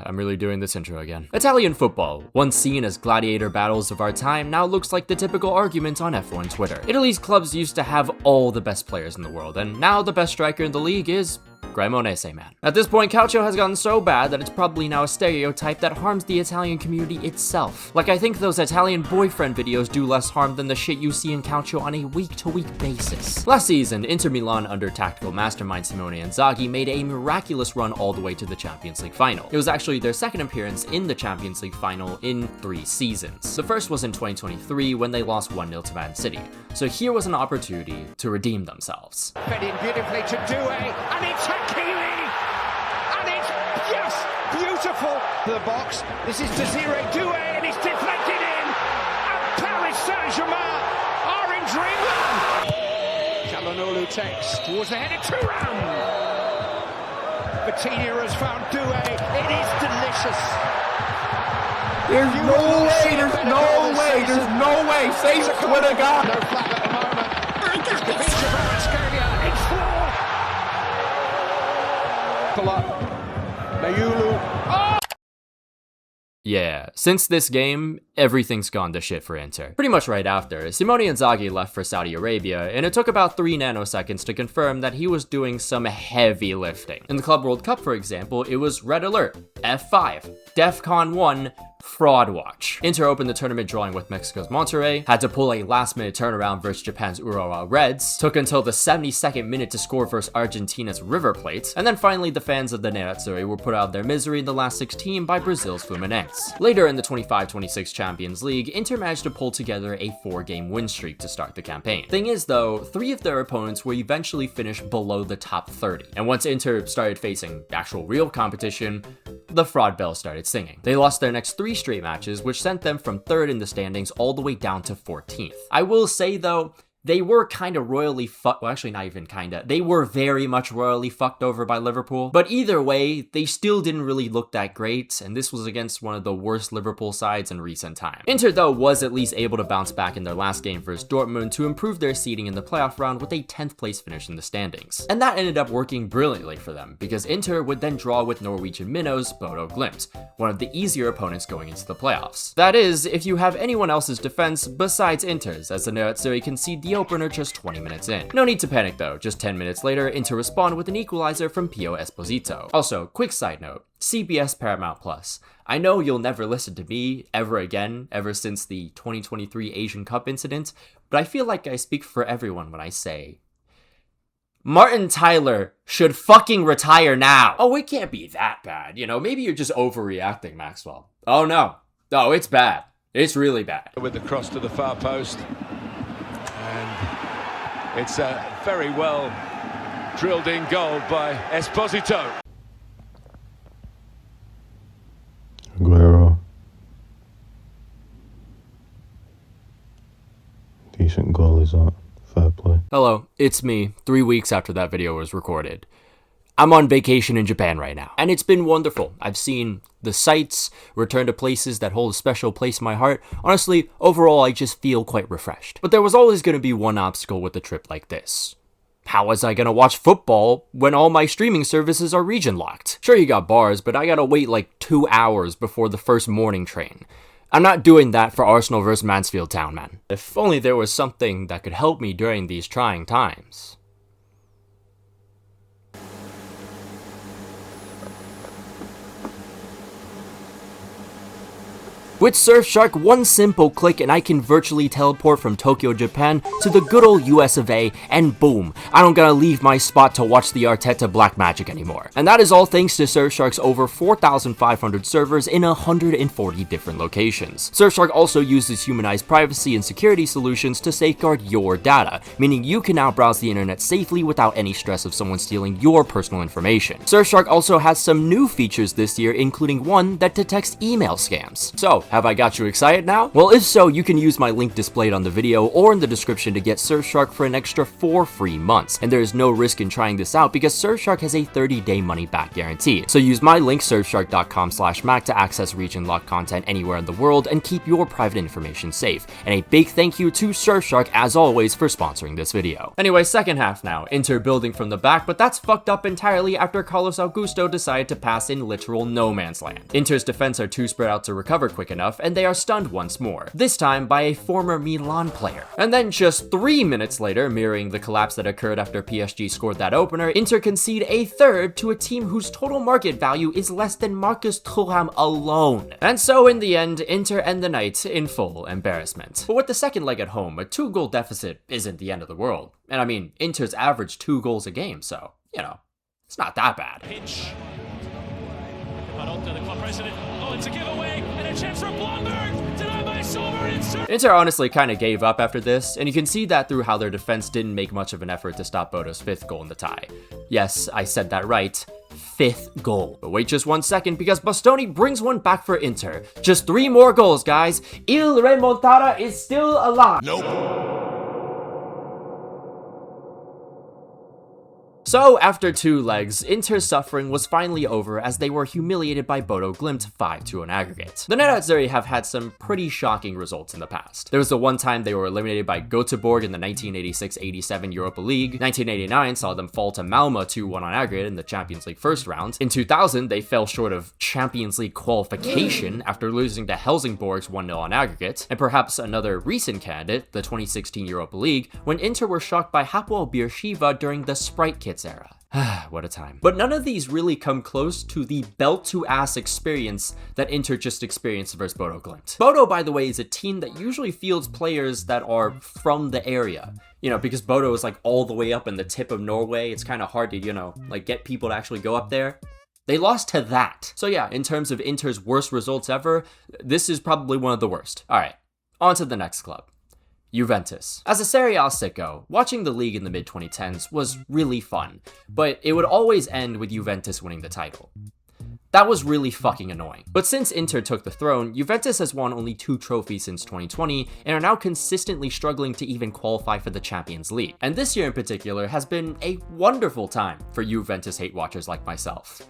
I'm really doing this intro again. Italian football, once seen as gladiator battles of our time, now looks like the typical argument on F1 Twitter. Italy's clubs used to have all the best players in the world, and now the best striker in the league is Cremonese, man. At this point, calcio has gotten so bad that it's probably now a stereotype that harms the Italian community itself. Like, I think those Italian boyfriend videos do less harm than the shit you see in calcio on a week-to-week basis. Last season, Inter Milan under tactical mastermind Simone Inzaghi made a miraculous run all the way to the Champions League final. It was actually their second appearance in the Champions League final in 3 seasons. The first was in 2023 when they lost 1-0 to Man City. So here was an opportunity to redeem themselves. Fed in beautifully to Doué, and it's Hakimi! And it's just beautiful! To the box, this is Desiree Doué, and it's deflected in! And Paris Saint-Germain are in dreamland! Calhanoglu takes towards the header, Thuram! Vitinha has found Doué, it is delicious! There's no way, say swear to God! No flag at the moment. Pull up. Mayulu. Oh! Yeah, since this game, everything's gone to shit for Inter. Pretty much right after, Simone Inzaghi left for Saudi Arabia, and it took about 3 nanoseconds to confirm that he was doing some heavy lifting. In the Club World Cup, for example, it was Red Alert, F5, DEFCON 1, Fraud Watch. Inter opened the tournament drawing with Mexico's Monterrey, had to pull a last-minute turnaround versus Japan's Urawa Reds, took until the 72nd minute to score versus Argentina's River Plate, and then finally the fans of the Nerazzurri were put out of their misery in the last 16 by Brazil's Fluminense. Later in the 25-26 Champions League, Inter managed to pull together a 4-game win streak to start the campaign. Thing is though, 3 of their opponents would eventually finish below the top 30, and once Inter started facing actual real competition, the fraud bell started singing. They lost their next 3 straight matches, which sent them from 3rd in the standings all the way down to 14th. I will say though, they were kind of royally fucked, well actually not even kinda, they were very much royally fucked over by Liverpool. But either way, they still didn't really look that great, and this was against one of the worst Liverpool sides in recent time. Inter though was at least able to bounce back in their last game versus Dortmund to improve their seeding in the playoff round with a 10th place finish in the standings. And that ended up working brilliantly for them, because Inter would then draw with Norwegian minnows Bodo Glimt, one of the easier opponents going into the playoffs. That is, if you have anyone else's defense besides Inter's, as the Nerazzurri concede the opener just 20 minutes in. No need to panic though, just 10 minutes later, Inter respond with an equalizer from Pio Esposito. Also, quick side note, CBS Paramount Plus. I know you'll never listen to me ever again, ever since the 2023 Asian Cup incident, but I feel like I speak for everyone when I say, Martin Tyler should fucking retire now. Oh, it can't be that bad, you know, maybe you're just overreacting, Maxwell. Oh no, it's bad. It's really bad. With the cross to the far post. It's a very well drilled in goal by Esposito. Aguero. Decent goal is that. Fair play. Hello, it's me, 3 weeks after that video was recorded. I'm on vacation in Japan right now, and it's been wonderful. I've seen the sights, returned to places that hold a special place in my heart. Honestly, overall, I just feel quite refreshed. But there was always going to be one obstacle with a trip like this. How was I going to watch football when all my streaming services are region locked? Sure, you got bars, but I gotta wait like 2 hours before the first morning train. I'm not doing that for Arsenal vs Mansfield Town, man. If only there was something that could help me during these trying times. With Surfshark, one simple click and I can virtually teleport from Tokyo, Japan to the good old US of A, and boom, I don't gotta leave my spot to watch the Arteta Black Magic anymore. And that is all thanks to Surfshark's over 4,500 servers in 140 different locations. Surfshark also uses humanized privacy and security solutions to safeguard your data, meaning you can now browse the internet safely without any stress of someone stealing your personal information. Surfshark also has some new features this year, including one that detects email scams. So, Have I got you excited now? Well, if so, you can use my link displayed on the video or in the description to get Surfshark for an extra 4 free months. And there is no risk in trying this out because Surfshark has a 30-day money-back guarantee. So use my link surfshark.com/Mac to access region-locked content anywhere in the world and keep your private information safe. And a big thank you to Surfshark, as always, for sponsoring this video. Anyway, second half now. Inter building from the back, but that's fucked up entirely after Carlos Augusto decided to pass in literal no man's land. Inter's defense are too spread out to recover quick enough, and they are stunned once more, this time by a former Milan player. And then just 3 minutes later, mirroring the collapse that occurred after PSG scored that opener, Inter concede a third to a team whose total market value is less than Marcus Thuram alone. And so in the end, Inter end the night in full embarrassment. But with the second leg at home, a 2-goal deficit isn't the end of the world. And I mean, Inter's average 2 goals a game, so, you know, it's not that bad. Pinch. The club president. Oh, it's a giveaway and a chance for Blomberg. Denied by Silver. Inter honestly kind of gave up after this, and you can see that through how their defense didn't make much of an effort to stop Bodo's 5th goal in the tie. Yes, I said that right. 5th goal. But wait just 1 second because Bastoni brings one back for Inter. Just 3 more goals, guys. Il Remontada is still alive. Nope. So, after 2 legs, Inter's suffering was finally over as they were humiliated by Bodo Glimt 5-2 on aggregate. The Nerazzurri have had some pretty shocking results in the past. There was the one time they were eliminated by Göteborg in the 1986-87 Europa League. 1989 saw them fall to Malmö 2-1 on aggregate in the Champions League first round. In 2000, they fell short of Champions League qualification after losing to Helsingborg's 1-0 on aggregate. And perhaps another recent candidate, the 2016 Europa League, when Inter were shocked by Hapoel Beersheva during the Sprite Kits era. What a time. But none of these really come close to the belt-to-ass experience that Inter just experienced versus Bodo Glimt. Bodo, by the way, is a team that usually fields players that are from the area. You know, because Bodo is like all the way up in the tip of Norway, it's kind of hard to, you know, like get people to actually go up there. They lost to that. So yeah, in terms of Inter's worst results ever, this is probably one of the worst. All right, on to the next club. Juventus. As a Serie A sicko, watching the league in the mid-2010s was really fun, but it would always end with Juventus winning the title. That was really fucking annoying. But since Inter took the throne, Juventus has won only 2 trophies since 2020 and are now consistently struggling to even qualify for the Champions League. And this year in particular has been a wonderful time for Juventus hate watchers like myself.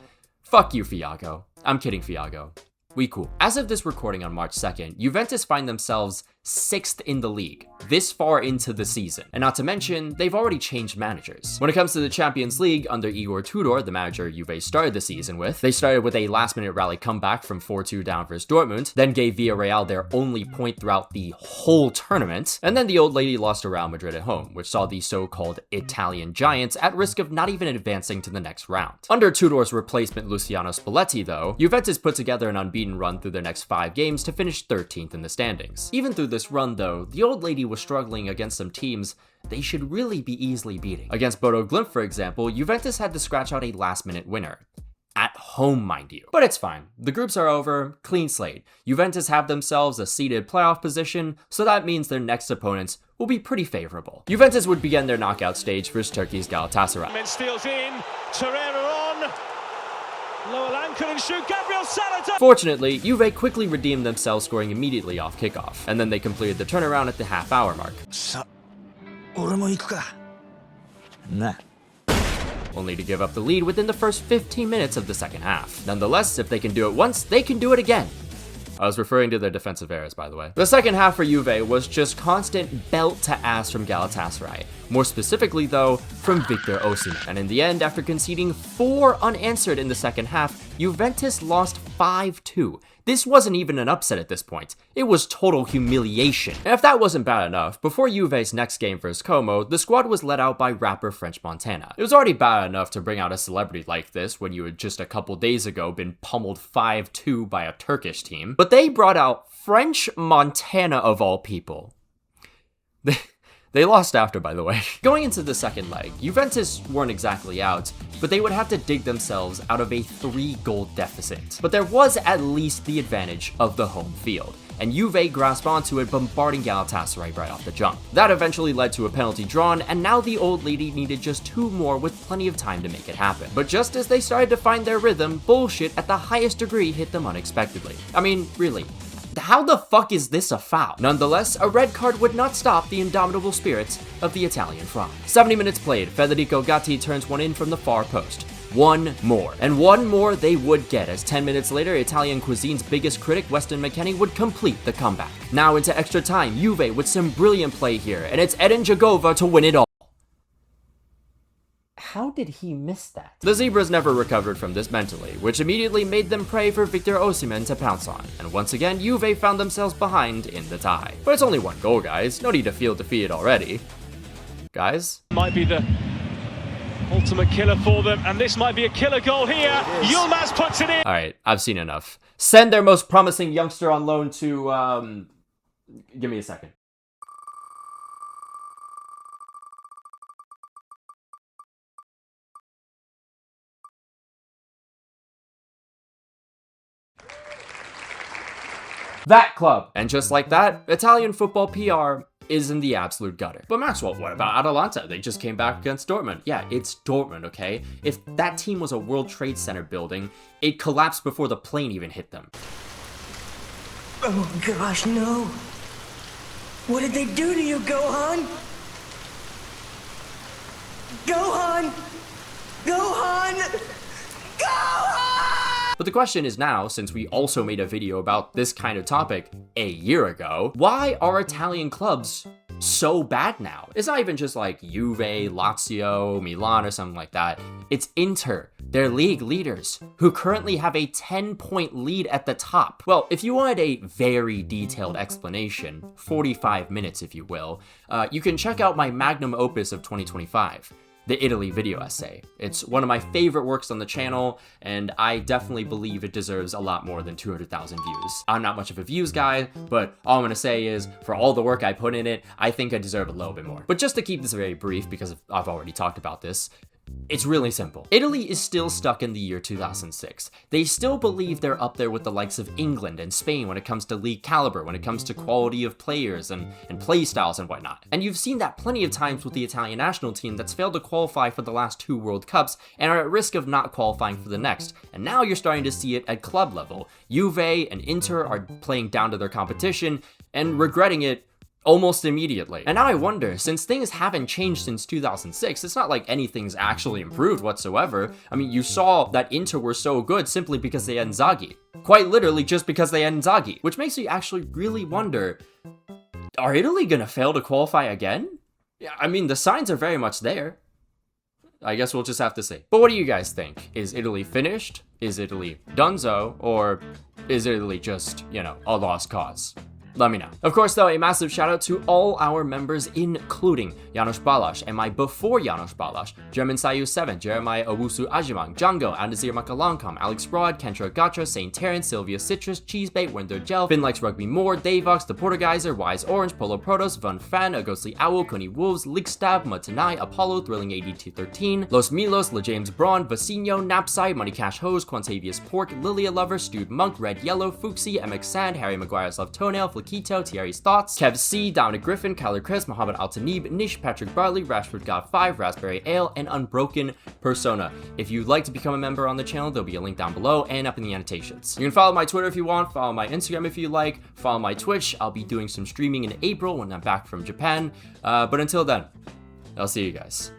Fuck you, Fiago. I'm kidding, Fiago. We cool. As of this recording on March 2nd, Juventus find themselves 6th in the league, this far into the season. And not to mention, they've already changed managers. When it comes to the Champions League, under Igor Tudor, the manager Juve started the season with, they started with a last-minute rally comeback from 4-2 down versus Dortmund, then gave Villarreal their only point throughout the whole tournament, and then the old lady lost to Real Madrid at home, which saw the so-called Italian giants at risk of not even advancing to the next round. Under Tudor's replacement Luciano Spalletti, though, Juventus put together an unbeaten run through their next 5 games to finish 13th in the standings. Even through this run, though, the old lady was struggling against some teams they should really be easily beating. Against Bodo Glimt, for example, Juventus had to scratch out a last-minute winner. At home, mind you. But it's fine. The groups are over, clean slate. Juventus have themselves a seeded playoff position, so that means their next opponents will be pretty favorable. Juventus would begin their knockout stage versus Turkey's Galatasaray. Men steals in, Torreira on. Lower line couldn't shoot, Gabriel Salata! Fortunately, Juve quickly redeemed themselves, scoring immediately off kickoff, and then they completed the turnaround at the half-hour mark. Only to give up the lead within the first 15 minutes of the second half. Nonetheless, if they can do it once, they can do it again. I was referring to their defensive errors, by the way. The second half for Juve was just constant belt to ass from Galatasaray. More specifically, though, from Victor Osimhen. And in the end, after conceding 4 unanswered in the second half, Juventus lost 5-2. This wasn't even an upset at this point. It was total humiliation. And if that wasn't bad enough, before Juve's next game versus Como, the squad was led out by rapper French Montana. It was already bad enough to bring out a celebrity like this when you had just a couple days ago been pummeled 5-2 by a Turkish team, but they brought out French Montana of all people. They lost after, by the way. Going into the second leg, Juventus weren't exactly out, but they would have to dig themselves out of a 3-goal deficit. But there was at least the advantage of the home field, and Juve grasped onto it, bombarding Galatasaray right off the jump. That eventually led to a penalty drawn, and now the old lady needed just 2 more with plenty of time to make it happen. But just as they started to find their rhythm, bullshit at the highest degree hit them unexpectedly. I mean, really. How the fuck is this a foul? Nonetheless, a red card would not stop the indomitable spirits of the Italian front. 70 minutes played, Federico Gatti turns one in from the far post. One more. And one more they would get, as 10 minutes later, Italian cuisine's biggest critic, Weston McKennie, would complete the comeback. Now into extra time, Juve with some brilliant play here, and it's Edin Dzeko to win it all. How did he miss that? The Zebras never recovered from this mentally, which immediately made them pray for Victor Osimhen to pounce on. And once again, Juve found themselves behind in the tie. But it's only one goal, guys. No need to feel defeated already. Guys? Might be the ultimate killer for them, and this might be a killer goal here. Yilmaz puts it in. Alright, I've seen enough. Send their most promising youngster on loan to, give me a second. That club. And just like that, Italian football PR is in the absolute gutter. But Maxwell, what about Atalanta? They just came back against Dortmund. Yeah, it's Dortmund, okay? If that team was a World Trade Center building, it collapsed before the plane even hit them. Oh gosh, no. What did they do to you, Gohan? Gohan! Gohan! Gohan! But the question is now, since we also made a video about this kind of topic a year ago, why are Italian clubs so bad now? It's not even just like Juve, Lazio, Milan, or something like that. It's Inter, their league leaders, who currently have a 10-point lead at the top. Well, if you wanted a very detailed explanation, 45 minutes if you will, you can check out my magnum opus of 2025. The Italy video essay. It's one of my favorite works on the channel, and I definitely believe it deserves a lot more than 200,000 views. I'm not much of a views guy, but all I'm gonna say is, for all the work I put in it, I think I deserve a little bit more. But just to keep this very brief, because I've already talked about this, it's really simple. Italy is still stuck in the year 2006. They still believe they're up there with the likes of England and Spain when it comes to league caliber, when it comes to quality of players and play styles and whatnot. And you've seen that plenty of times with the Italian national team that's failed to qualify for the last 2 World Cups and are at risk of not qualifying for the next. And now you're starting to see it at club level. Juve and Inter are playing down to their competition and regretting it almost immediately. And now I wonder, since things haven't changed since 2006, it's not like anything's actually improved whatsoever. I mean, you saw that Inter were so good simply because they had Inzaghi. Quite literally just because they had Inzaghi. Which makes me actually really wonder, are Italy gonna fail to qualify again? Yeah, I mean, the signs are very much there. I guess we'll just have to see. But what do you guys think? Is Italy finished? Is Italy donezo? Or is Italy just, you know, a lost cause? Let me know. Of course, though, a massive shout out to all our members, including Janos Balas and my before Janos Balas, German Sayu 7, Jeremiah Owusu Ajimang, Django, Anazir Makalankam, Alex Broad, Kentra Gatra, Saint Terrence, Sylvia Citrus, Cheesebait, Winder Gel, Finn Likes Rugby More, Davox, The Portugizer, Wise Orange, Polo Protos, Von Fan, A Ghostly Owl, Coney Wolves, Lickstab, Matanai, Apollo, Thrilling 8213, Los Milos, La James Braun, Vecino, Napside, Money Cash Hose, Quantavious Pork, Lilia Lover, Stewed Monk, Red Yellow, Fuxi, MX Sand, Harry Maguire's Love Toenail, Flakito, Thierry's Thoughts, Kev C, Dominic Griffin, Kyler Chris, Mohammed Altanib, Nish, Patrick Barley, Rashford God 5, Raspberry Ale, and Unbroken Persona. If you'd like to become a member on the channel, there'll be a link down below and up in the annotations. You can follow my Twitter if you want, follow my Instagram if you like, follow my Twitch. I'll be doing some streaming in April when I'm back from Japan. But until then, I'll see you guys.